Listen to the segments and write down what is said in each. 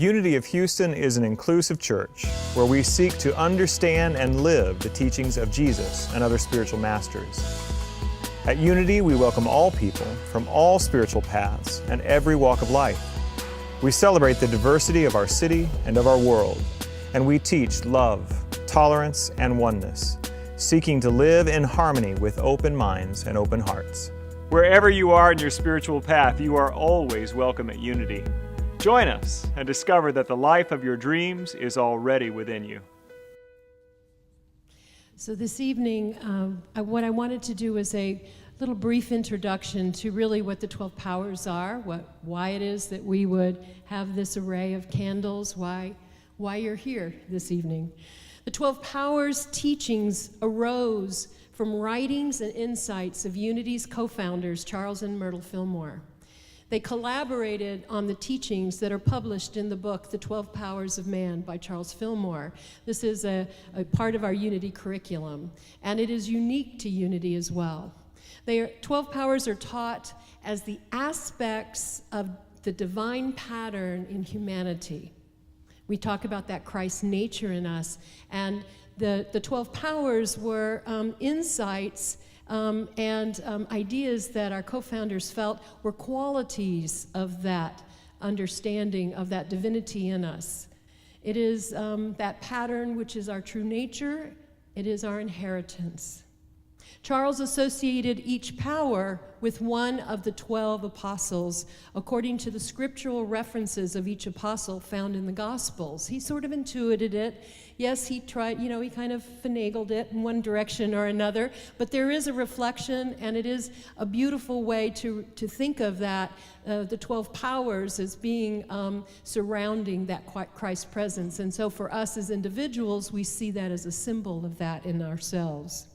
Unity of Houston is an inclusive church where we seek to understand and live the teachings of Jesus and other spiritual masters. At Unity, we welcome all people from all spiritual paths and every walk of life. We celebrate the diversity of our city and of our world, and we teach love, tolerance, and oneness, seeking to live in harmony with open minds and open hearts. Wherever you are in your spiritual path, you are always welcome at Unity. Join us and discover that the life of your dreams is already within you. So this evening, what I wanted to do was a little brief introduction to really what the 12 powers are, why it is that we would have this array of candles, why you're here this evening. The 12 powers teachings arose from writings and insights of Unity's co-founders, Charles and Myrtle Fillmore. They collaborated on the teachings that are published in the book, The 12 Powers of Man by Charles Fillmore. This is a part of our Unity curriculum, and it is unique to Unity as well. 12 powers are taught as the aspects of the divine pattern in humanity. We talk about that Christ nature in us, and the 12 powers were insights and ideas that our co-founders felt were qualities of that understanding of that divinity in us. It is that pattern which is our true nature. It is our inheritance. Charles associated each power with one of the 12 apostles, according to the scriptural references of each apostle found in the Gospels. He sort of intuited it. Yes, he tried, he kind of finagled it in one direction or another, but there is a reflection, and it is a beautiful way to think of that, the 12 powers as being surrounding that Christ presence. And so for us as individuals, we see that as a symbol of that in ourselves.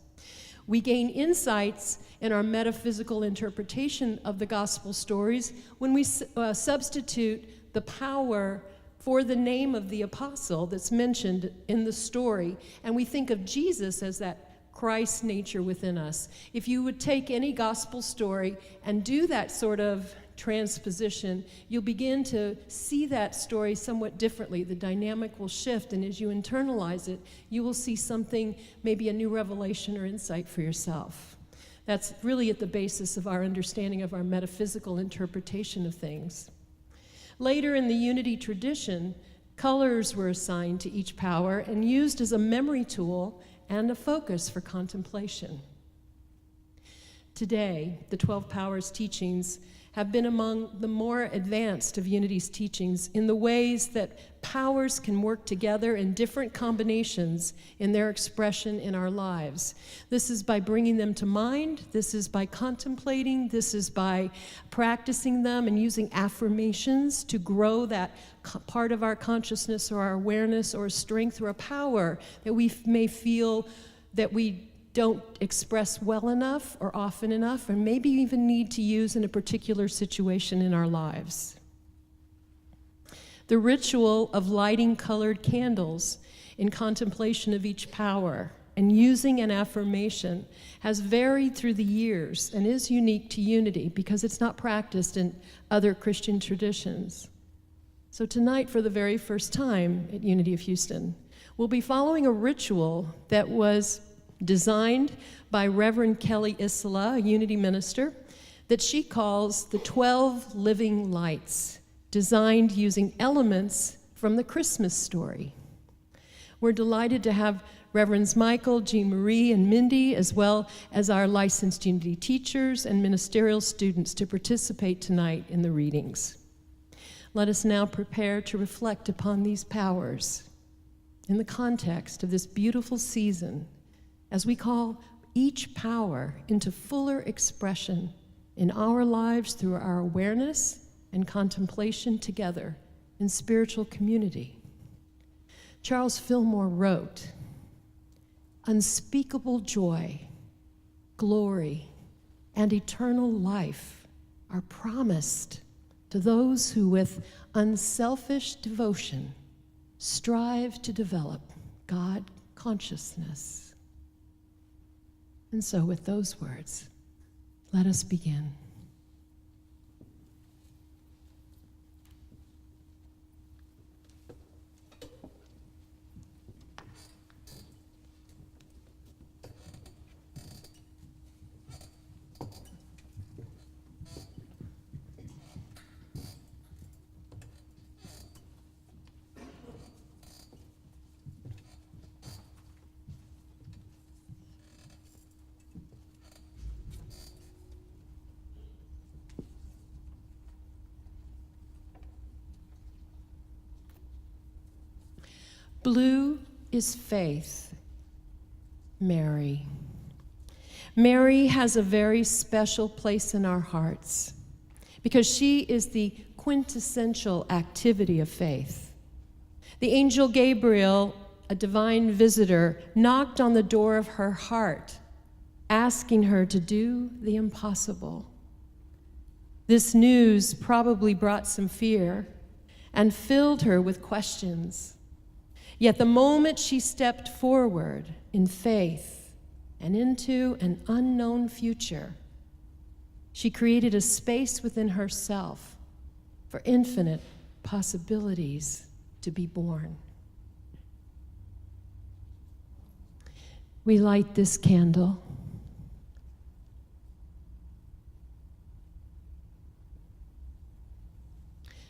We gain insights in our metaphysical interpretation of the gospel stories when we substitute the power for the name of the apostle that's mentioned in the story, and we think of Jesus as that Christ nature within us. If you would take any gospel story and do that sort of transposition, you'll begin to see that story somewhat differently. The dynamic will shift, and as you internalize it, you will see something, maybe a new revelation or insight for yourself. That's really at the basis of our understanding of our metaphysical interpretation of things. Later in the Unity tradition, colors were assigned to each power and used as a memory tool and a focus for contemplation. Today, the 12 Powers teachings have been among the more advanced of Unity's teachings in the ways that powers can work together in different combinations in their expression in our lives. This is by bringing them to mind, this is by contemplating, this is by practicing them and using affirmations to grow that part of our consciousness or our awareness or strength or a power that we may feel that we don't express well enough or often enough, or maybe even need to use in a particular situation in our lives. The ritual of lighting colored candles in contemplation of each power and using an affirmation has varied through the years and is unique to Unity because it's not practiced in other Christian traditions. So tonight, for the very first time at Unity of Houston, we'll be following a ritual that was designed by Reverend Kelly Isola, a Unity minister, that she calls the 12 Living Lights, designed using elements from the Christmas story. We're delighted to have Reverends Michael, Jean Marie, and Mindy, as well as our licensed Unity teachers and ministerial students to participate tonight in the readings. Let us now prepare to reflect upon these powers in the context of this beautiful season as we call each power into fuller expression in our lives through our awareness and contemplation together in spiritual community. Charles Fillmore wrote, "Unspeakable joy, glory, and eternal life are promised to those who with unselfish devotion strive to develop God consciousness." And so with those words, let us begin. Blue is faith. Mary. Mary has a very special place in our hearts because she is the quintessential activity of faith. The angel Gabriel, a divine visitor, knocked on the door of her heart, asking her to do the impossible. This news probably brought some fear and filled her with questions. Yet the moment she stepped forward in faith and into an unknown future, she created a space within herself for infinite possibilities to be born. We light this candle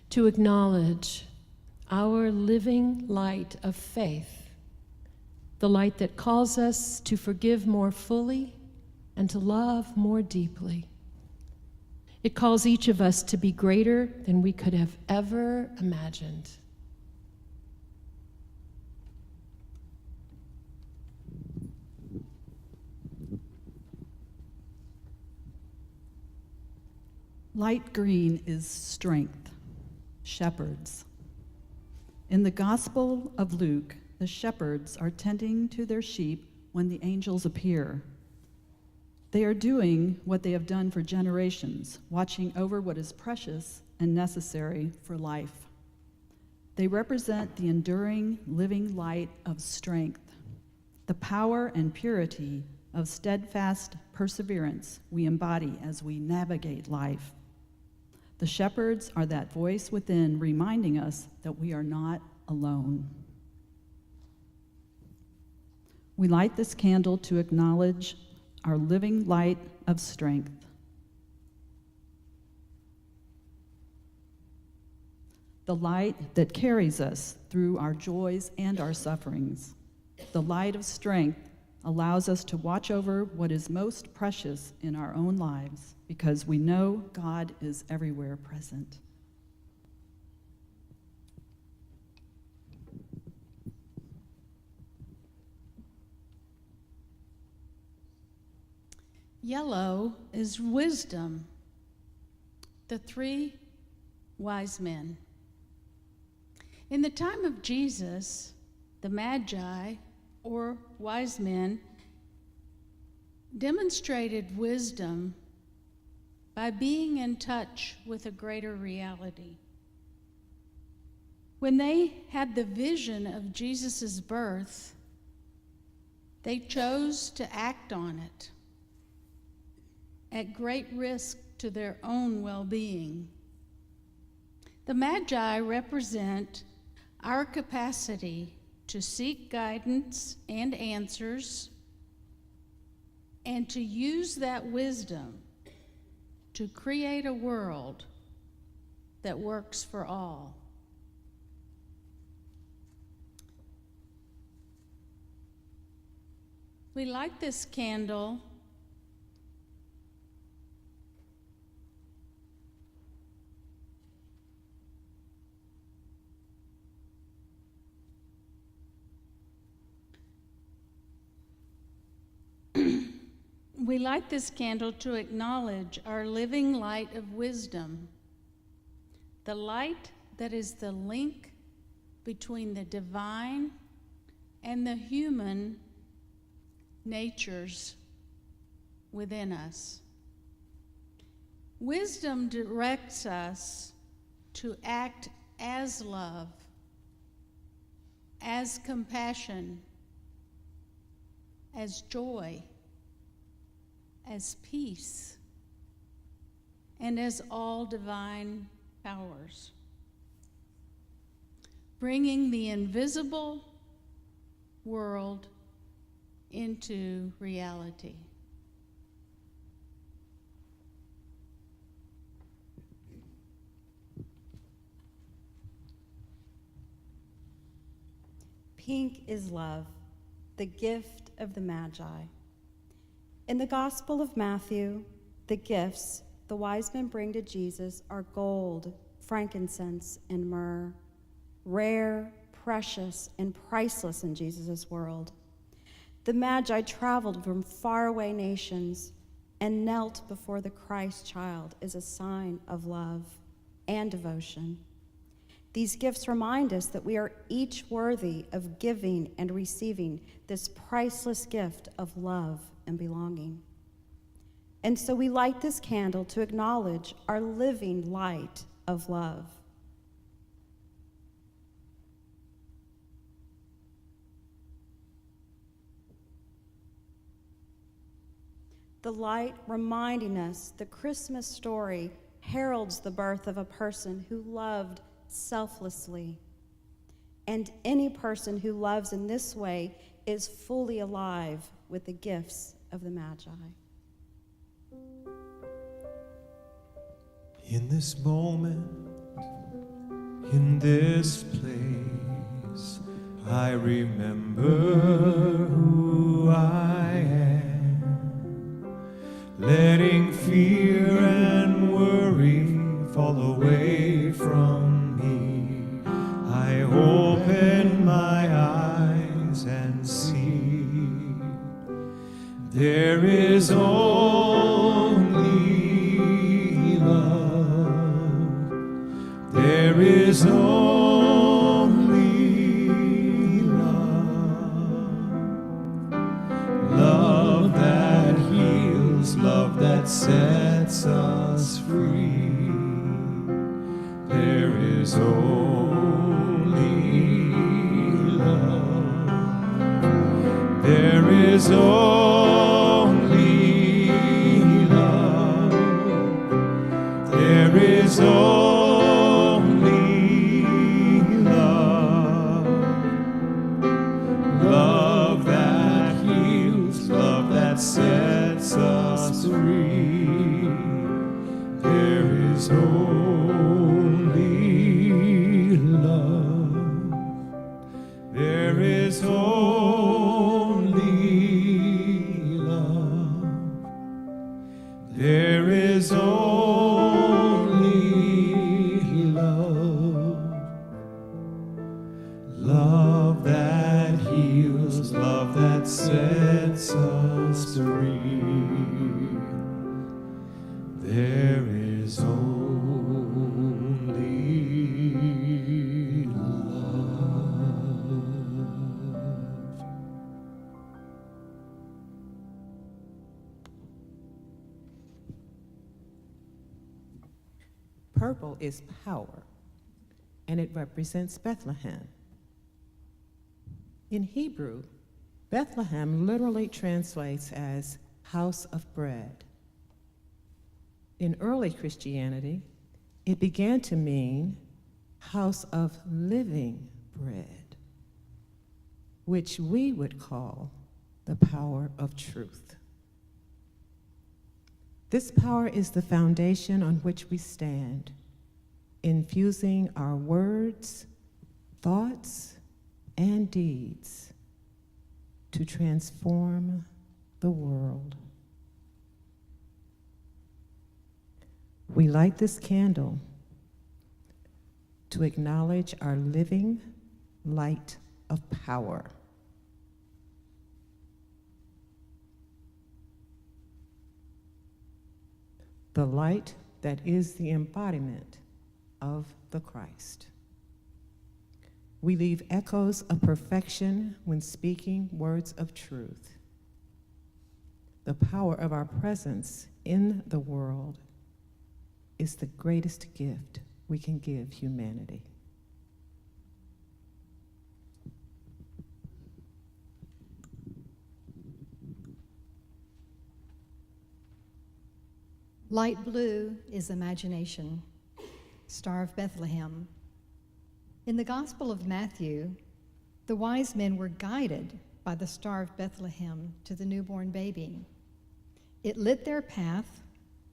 to acknowledge our living light of faith, the light that calls us to forgive more fully and to love more deeply. It calls each of us to be greater than we could have ever imagined. Light green is strength, shepherds. In the Gospel of Luke, the shepherds are tending to their sheep when the angels appear. They are doing what they have done for generations, watching over what is precious and necessary for life. They represent the enduring, living light of strength, the power and purity of steadfast perseverance we embody as we navigate life. The shepherds are that voice within reminding us that we are not alone. We light this candle to acknowledge our living light of strength. The light that carries us through our joys and our sufferings. The light of strength allows us to watch over what is most precious in our own lives because we know God is everywhere present. Yellow is wisdom. The three wise men. In the time of Jesus, the Magi, or wise men, demonstrated wisdom by being in touch with a greater reality. When they had the vision of Jesus' birth, they chose to act on it at great risk to their own well-being. The Magi represent our capacity to seek guidance and answers, and to use that wisdom to create a world that works for all. We light this candle to acknowledge our living light of wisdom, the light that is the link between the divine and the human natures within us. Wisdom directs us to act as love, as compassion, as joy, as peace, and as all divine powers, bringing the invisible world into reality. Pink is love, the gift of the Magi. In the Gospel of Matthew, the gifts the wise men bring to Jesus are gold, frankincense, and myrrh, rare, precious and priceless in Jesus' world. The Magi traveled from faraway nations and knelt before the Christ child as a sign of love and devotion. These gifts remind us that we are each worthy of giving and receiving this priceless gift of love and belonging. And so we light this candle to acknowledge our living light of love. The light reminding us the Christmas story heralds the birth of a person who loved selflessly. And any person who loves in this way is fully alive with the gifts of the Magi. In this moment, in this place, I remember who I am, letting fear and worry fall away from me. I open my eyes and see there is only love. There is only love. Love that heals, love that sets us free. There is only love. There is only love. There is only love. Love that heals, love that sets us free. There is only love. There is only love. There is only love. Love that heals, love that sets us free. There is only love. Purple is power, and it represents Bethlehem. In Hebrew, Bethlehem literally translates as house of bread. In early Christianity, it began to mean house of living bread, which we would call the power of truth. This power is the foundation on which we stand, infusing our words, thoughts, and deeds to transform the world. We light this candle to acknowledge our living light of power. The light that is the embodiment of the Christ. We leave echoes of perfection when speaking words of truth. The power of our presence in the world is the greatest gift we can give humanity. Light blue is imagination, Star of Bethlehem. In the Gospel of Matthew, the wise men were guided by the Star of Bethlehem to the newborn baby. It lit their path,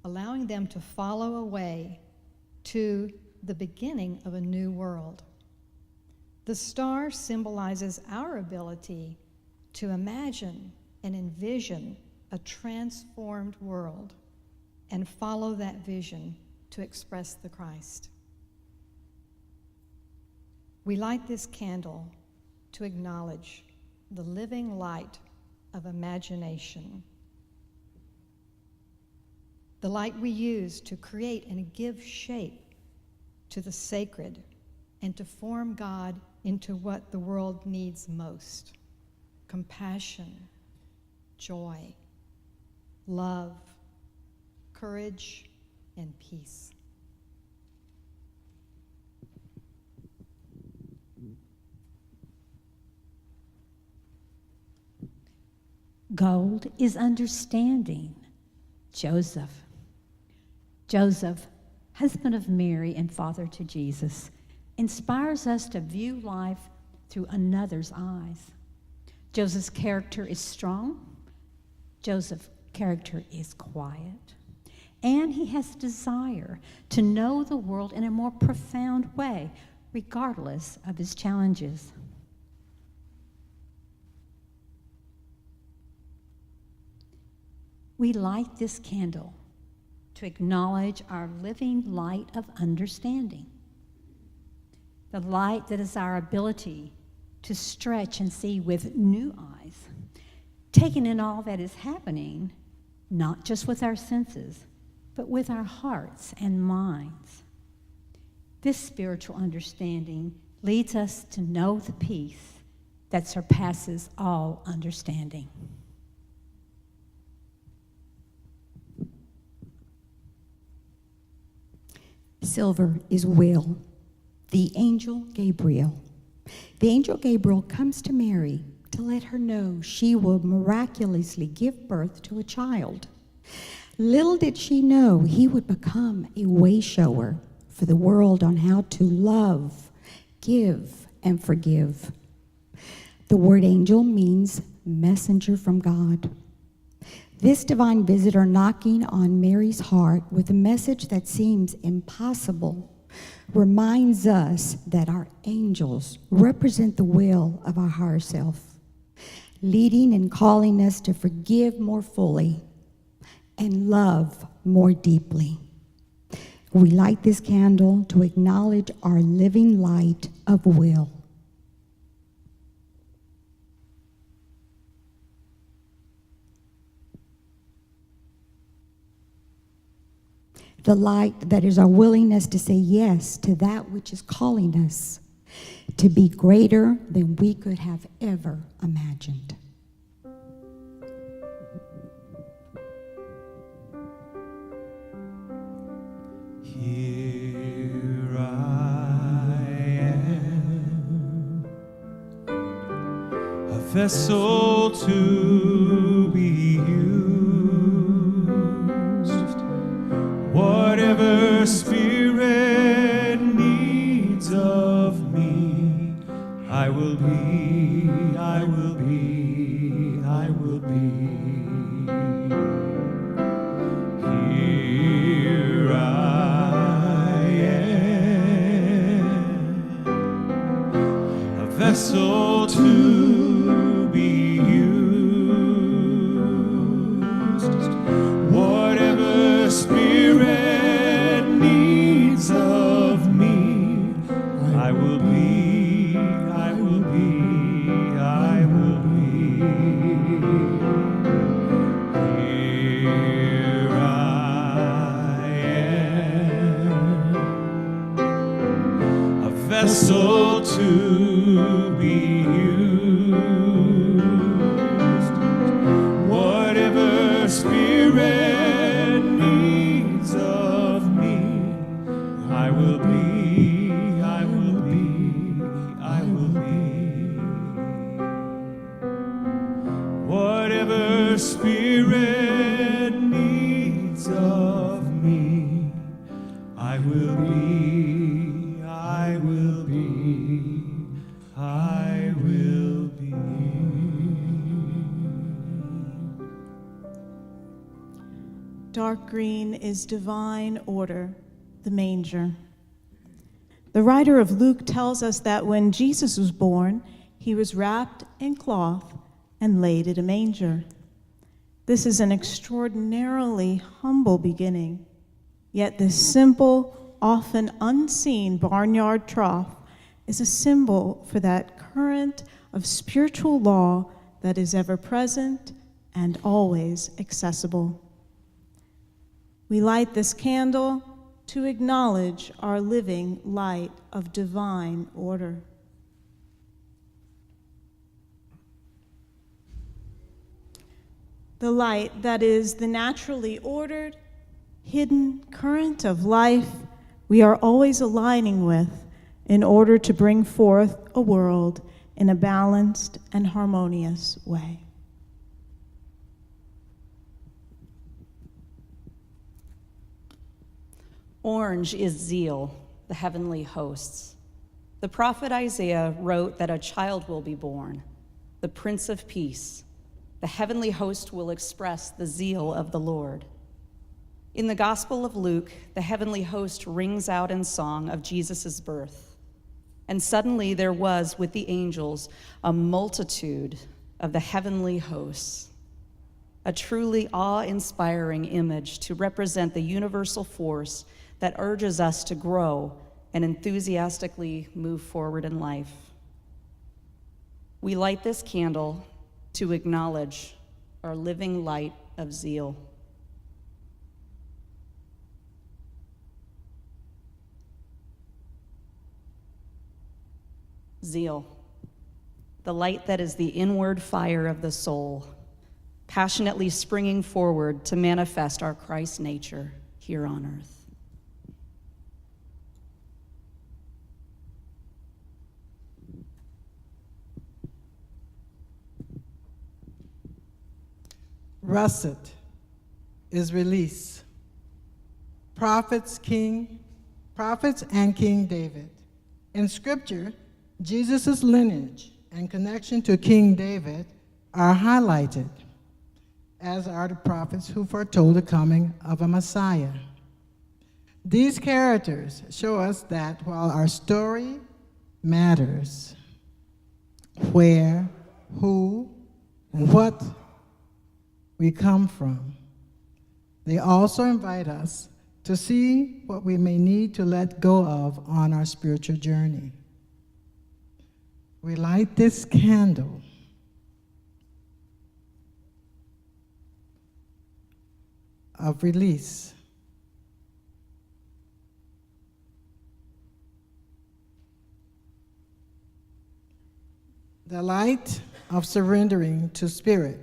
allowing them to follow a way to the beginning of a new world. The star symbolizes our ability to imagine and envision a transformed world and follow that vision to express the Christ. We light this candle to acknowledge the living light of imagination, the light we use to create and give shape to the sacred and to form God into what the world needs most: compassion, joy, love, courage, and peace. Gold is understanding. Joseph. Joseph, husband of Mary and father to Jesus, inspires us to view life through another's eyes. Joseph's character is strong. Joseph's character is quiet. And he has desire to know the world in a more profound way, regardless of his challenges. We light this candle to acknowledge our living light of understanding. The light that is our ability to stretch and see with new eyes, taking in all that is happening, not just with our senses, but with our hearts and minds. This spiritual understanding leads us to know the peace that surpasses all understanding. Silver is will. The angel Gabriel. The angel Gabriel comes to Mary to let her know she will miraculously give birth to a child. Little did she know he would become a way shower for the world on how to love, give, and forgive. The word angel means messenger from God. This divine visitor knocking on Mary's heart with a message that seems impossible reminds us that our angels represent the will of our higher self, leading and calling us to forgive more fully and love more deeply. We light this candle to acknowledge our living light of will. The light that is our willingness to say yes to that which is calling us to be greater than we could have ever imagined. Here I am, a vessel to be used. Whatever Spirit needs of me, I will be, I will be, I will be. Here I am, a vessel to be used. Whatever Spirit needs of me, I will be, I will be, I will be. Here I am, a vessel to be used. Whatever Spirit needs of me, I will be, I will be, I will be. Whatever Spirit needs of me, I will be, I will be, I will be. Dark green is divine order, the manger. The writer of Luke tells us that when Jesus was born, he was wrapped in cloth and laid in a manger. This is an extraordinarily humble beginning, yet this simple, often unseen barnyard trough is a symbol for that current of spiritual law that is ever present and always accessible. We light this candle to acknowledge our living light of divine order. The light that is the naturally ordered, hidden current of life we are always aligning with in order to bring forth a world in a balanced and harmonious way. Orange is zeal, the heavenly hosts. The prophet Isaiah wrote that a child will be born, the Prince of Peace. The heavenly host will express the zeal of the Lord. In the Gospel of Luke, the heavenly host rings out in song of Jesus' birth. And suddenly there was with the angels a multitude of the heavenly hosts, a truly awe-inspiring image to represent the universal force that urges us to grow and enthusiastically move forward in life. We light this candle to acknowledge our living light of zeal. Zeal, the light that is the inward fire of the soul, passionately springing forward to manifest our Christ nature here on earth. Russet is release. Prophets and King David. In Scripture, Jesus' lineage and connection to King David are highlighted, as are the prophets who foretold the coming of a Messiah. These characters show us that while our story matters, where, who, and what we come from, they also invite us to see what we may need to let go of on our spiritual journey. We light this candle of release. The light of surrendering to Spirit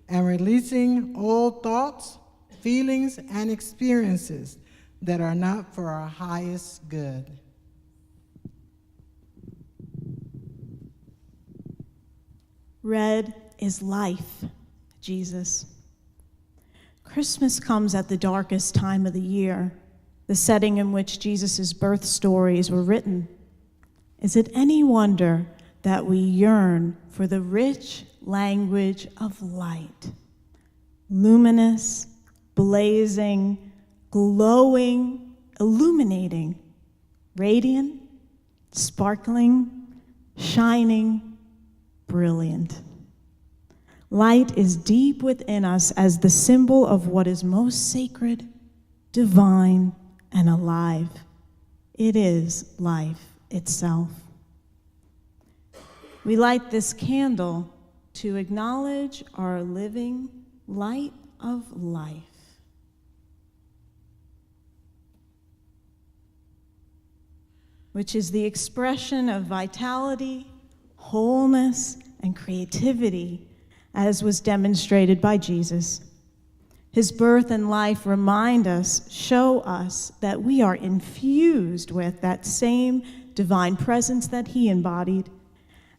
and releasing all thoughts, feelings, and experiences that are not for our highest good. Red is life, Jesus. Christmas comes at the darkest time of the year, the setting in which Jesus' birth stories were written. Is it any wonder that we yearn for the rich language of light? Luminous, blazing, glowing, illuminating, radiant, sparkling, shining, brilliant. Light is deep within us as the symbol of what is most sacred, divine, and alive. It is life itself. We light this candle to acknowledge our living light of life. Which is the expression of vitality, wholeness, and creativity, as was demonstrated by Jesus. His birth and life remind us, show us that we are infused with that same divine presence that he embodied,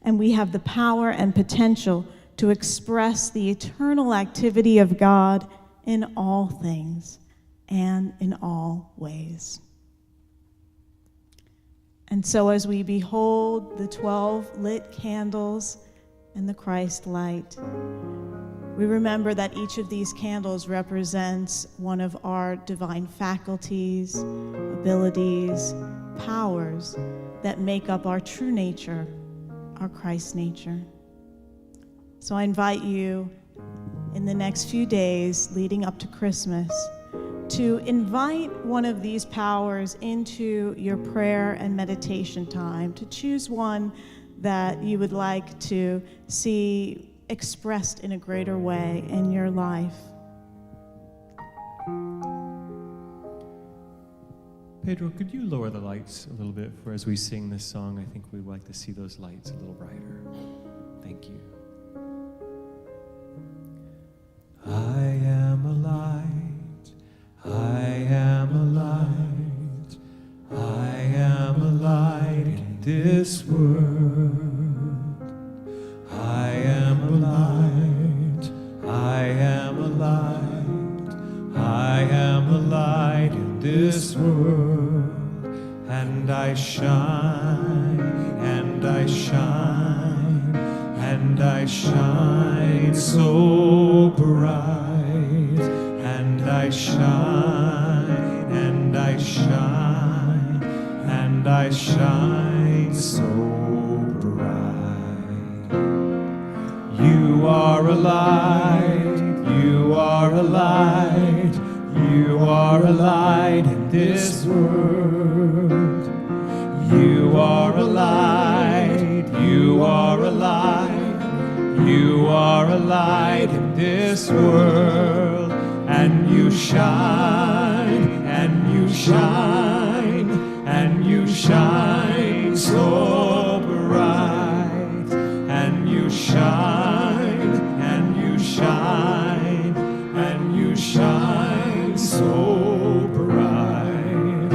and we have the power and potential to express the eternal activity of God in all things and in all ways. And so as we behold the 12 lit candles and the Christ light, we remember that each of these candles represents one of our divine faculties, abilities, powers that make up our true nature, our Christ nature. So I invite you in the next few days leading up to Christmas to invite one of these powers into your prayer and meditation time, to choose one that you would like to see expressed in a greater way in your life. Pedro, could you lower the lights a little bit for as we sing this song? I think we'd like to see those lights a little brighter. Thank you. I am a light, I am a light, I am a light in this world. I am a light, I am a light, I am a light in this world. And I shine, and I shine, and I shine so bright. And I shine, and I shine, and I shine so bright. You are a light, you are a light, you are a light in this world. You are a light, you are a light, you are a light in this world. And you shine, and you shine, and you shine so bright. And you shine, and you shine, and you shine so bright.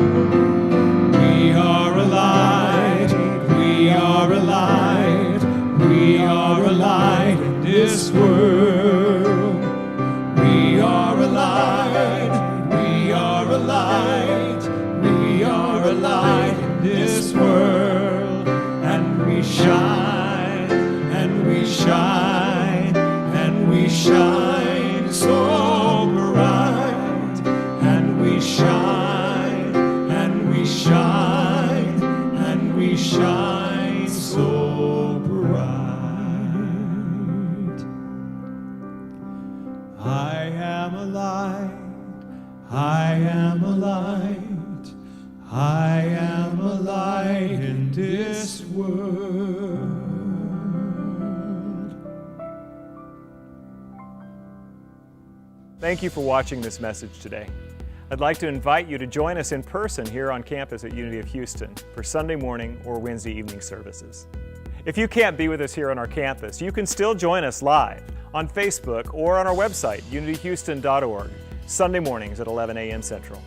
We are a light, we are a light, we are a light in this world. We are a light, we are a light, we are a light in this world. And we shine, and we shine, and we shine so bright. And we shine, and we shine, and we shine so bright. I am a light, I am a light, I am a light in this world. Thank you for watching this message today. I'd like to invite you to join us in person here on campus at Unity of Houston for Sunday morning or Wednesday evening services. If you can't be with us here on our campus, you can still join us live on Facebook or on our website, unityhouston.org, Sunday mornings at 11 a.m. Central.